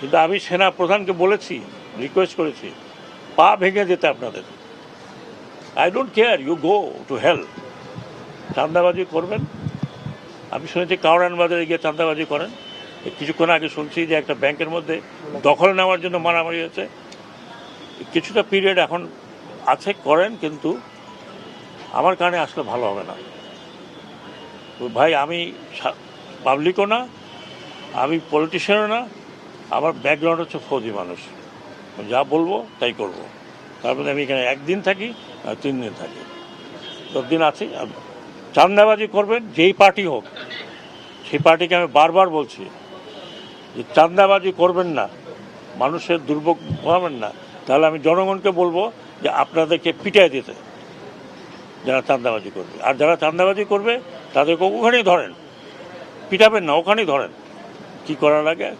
কিন্তু আমি সেনা প্রধানকে বলেছি, রিকোয়েস্ট করেছি, পা ভেঙে যেতে আপনাদের। I don't care, you go to hell. চাঁদাবাজি করবেন। আমি শুনেছি কাউরান বাজারে গিয়ে চাঁদাবাজি করেন। কিছুক্ষণ আগে শুনছি যে একটা ব্যাংকের মধ্যে দখল নেওয়ার জন্য মারামারি হয়েছে। কিছুটা পিরিয়ড এখন আছে, করেন, কিন্তু আমার কারণে আসলে ভালো হবে না। তো ভাই, আমি পাবলিকও না, আমি পলিটিশিয়ানও না, আমার ব্যাকগ্রাউন্ড হচ্ছে ফৌজি মানুষ। যা বলবো তাই করব। তারপরে আমি এখানে একদিন থাকি আর 3 দিন থাকি, 10 দিন আছি। চাঁদাবাজি করবেন যেই পার্টি হোক, সেই পার্টিকে আমি বারবার বলছি যে চাঁদাবাজি করবেন না, মানুষের দুর্ভোগ কমাবেন না। তাহলে আমি জনগণকে বলবো যে আপনাদেরকে পিটাই দিতে, যারা চাঁদাবাজি করবে। আর যারা চাঁদাবাজি করবে তাদেরকে ওখানেই ধরেন, পিটাবেন না, ওখানেই ধরেন, কি করা লাগে